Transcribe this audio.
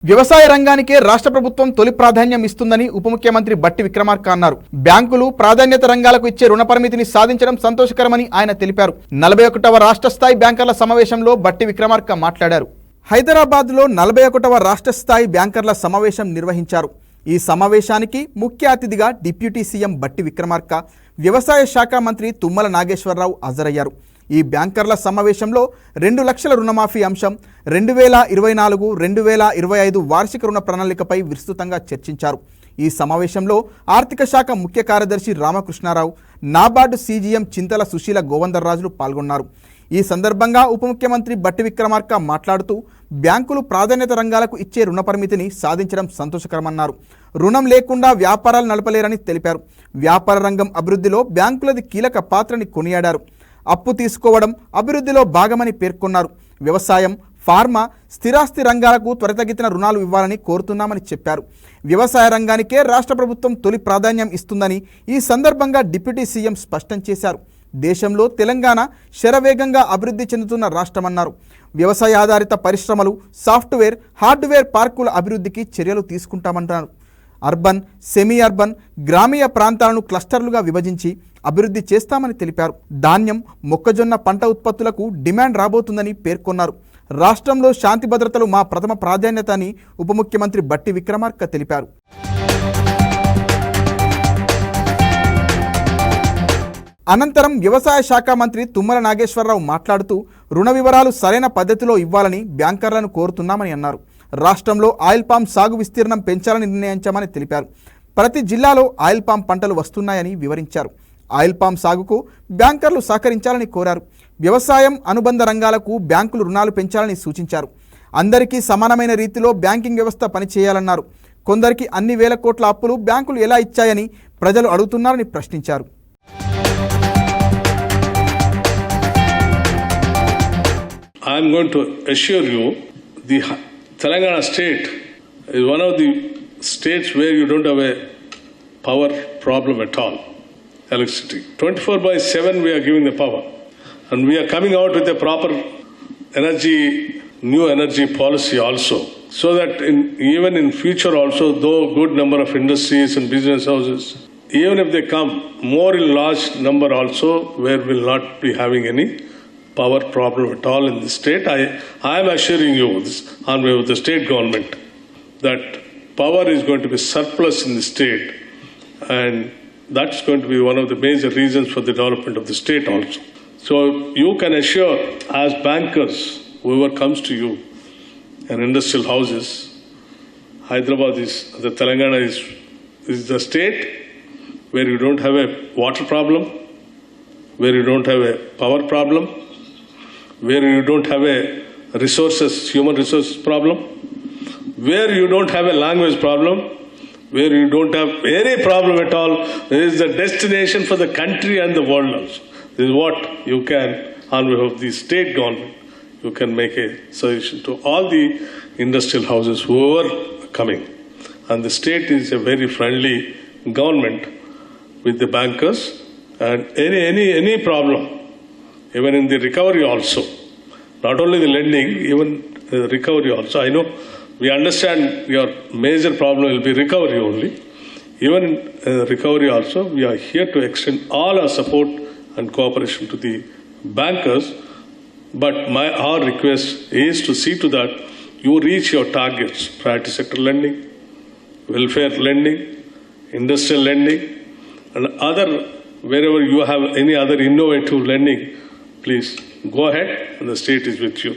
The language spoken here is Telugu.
వ్యవసాయ రంగానికే రాష్ట్ర ప్రభుత్వం తొలి ప్రాధాన్యం ఇస్తుందని ఉప ముఖ్యమంత్రి బట్టి విక్రమార్క అన్నారు. బ్యాంకులు ప్రాధాన్యత రంగాలకు ఇచ్చే రుణ పరిమితిని సాధించడం సంతోషకరమని ఆయన తెలిపారు. 41వ రాష్ట్ర స్థాయి బ్యాంకర్ల సమావేశంలో బట్టి విక్రమార్క మాట్లాడారు. హైదరాబాద్లో 41వ రాష్ట్ర స్థాయి బ్యాంకర్ల సమావేశం నిర్వహించారు. ఈ సమావేశానికి ముఖ్య అతిథిగా డిప్యూటీ సీఎం బట్టి విక్రమార్క, వ్యవసాయ శాఖ మంత్రి తుమ్మల నాగేశ్వరరావు హాజరయ్యారు. ఈ బ్యాంకర్ల సమావేశంలో 2 లక్షల రుణమాఫీ అంశం, 2024-2025 వార్షిక రుణ ప్రణాళికపై విస్తృతంగా చర్చించారు. ఈ సమావేశంలో ఆర్థిక శాఖ ముఖ్య కార్యదర్శి రామకృష్ణారావు, నాబార్డు సీజీఎం చింతల సుశీల గోవందర్రాజులు పాల్గొన్నారు. ఈ సందర్భంగా ఉప ముఖ్యమంత్రి బట్టి విక్రమార్క మాట్లాడుతూ బ్యాంకులు ప్రాధాన్యత రంగాలకు ఇచ్చే రుణ పరిమితిని సాధించడం సంతోషకరమన్నారు. రుణం లేకుండా వ్యాపారాలు నడపలేరని తెలిపారు. వ్యాపార రంగం అభివృద్ధిలో బ్యాంకులది కీలక పాత్రని కొనియాడారు. అప్పు తీసుకోవడం అభివృద్ధిలో భాగమని పేర్కొన్నారు. వ్యవసాయం, ఫార్మా, స్థిరాస్తి రంగాలకు త్వరితగతిన రుణాలు ఇవ్వాలని కోరుతున్నామని చెప్పారు. వ్యవసాయ రంగానికే రాష్ట్ర ప్రభుత్వం తొలి ప్రాధాన్యం ఇస్తుందని ఈ సందర్భంగా డిప్యూటీ సీఎం స్పష్టం చేశారు. దేశంలో తెలంగాణ శరవేగంగా అభివృద్ధి చెందుతున్న రాష్ట్రమన్నారు. వ్యవసాయ ఆధారిత పరిశ్రమలు, సాఫ్ట్వేర్, హార్డ్వేర్ పార్కుల అభివృద్ధికి చర్యలు తీసుకుంటామన్నారు. అర్బన్, సెమీ అర్బన్, గ్రామీణ ప్రాంతాలను క్లస్టర్లుగా విభజించి అభివృద్ధి చేస్తామని తెలిపారు. ధాన్యం, మొక్కజొన్న పంట ఉత్పత్తులకు డిమాండ్ రాబోతుందని పేర్కొన్నారు. రాష్ట్రంలో శాంతి భద్రతలు మా ప్రథమ ప్రాధాన్యత అని ఉప ముఖ్యమంత్రి బట్టి విక్రమార్క తెలిపారు. అనంతరం వ్యవసాయ శాఖ మంత్రి తుమ్మల నాగేశ్వరరావు మాట్లాడుతూ రుణ వివరాలు సరైన పద్ధతిలో ఇవ్వాలని బ్యాంకర్లను కోరుతున్నామని అన్నారు. రాష్ట్రంలో ఆయిల్ పామ్ సాగు విస్తీర్ణం పెంచాలని నిర్ణయించామని తెలిపారు. ప్రతి జిల్లాలో ఆయిల్ పామ్ పంటలు వస్తున్నాయని వివరించారు. ఆయిల్ పామ్ సాగుకు బ్యాంకర్లు సహకరించాలని కోరారు. వ్యవసాయం అనుబంధ రంగాలకు బ్యాంకులు రుణాలు పెంచాలని సూచించారు. అందరికీ సమానమైన రీతిలో బ్యాంకింగ్ వ్యవస్థ పనిచేయాలన్నారు. కొందరికి అన్ని వేల కోట్ల అప్పులు బ్యాంకులు ఎలా ఇచ్చాయని ప్రజలు అడుగుతున్నారని ప్రశ్నించారు. I am going to assure you, the Telangana state is one of the states where you don't have a power problem at all. Electricity 24/7 we are giving the power, and we are coming out with a proper new energy policy also, so that even in future also, though good number of industries and business houses, even if they come more in large number also, where will not be having any power problem at all in the state. I am assuring you this on behalf of the state government that power is going to be surplus in the state, and that's going to be one of the major reasons for the development of the state also. So you can assure, as bankers, whoever comes to you and industrial houses, Hyderabad is, the Telangana is the state where you don't have a water problem, where you don't have a power problem, where you don't have a human resources problem, where you don't have a language problem, where you don't have any problem at all. It is the destination for the country and the world also. This is what you can, on behalf of the state government, you can make a suggestion to all the industrial houses who are coming. And the state is a very friendly government with the bankers, and any problem, even in the recovery also, not only the lending, even the recovery also. I know, we understand your major problem will be recovery only. Even in recovery also, we are here to extend all our support and cooperation to the bankers. But our request is to see to that you reach your targets: priority sector lending, welfare lending, industrial lending, and other, wherever you have any other innovative lending, please go ahead, and the state is with you.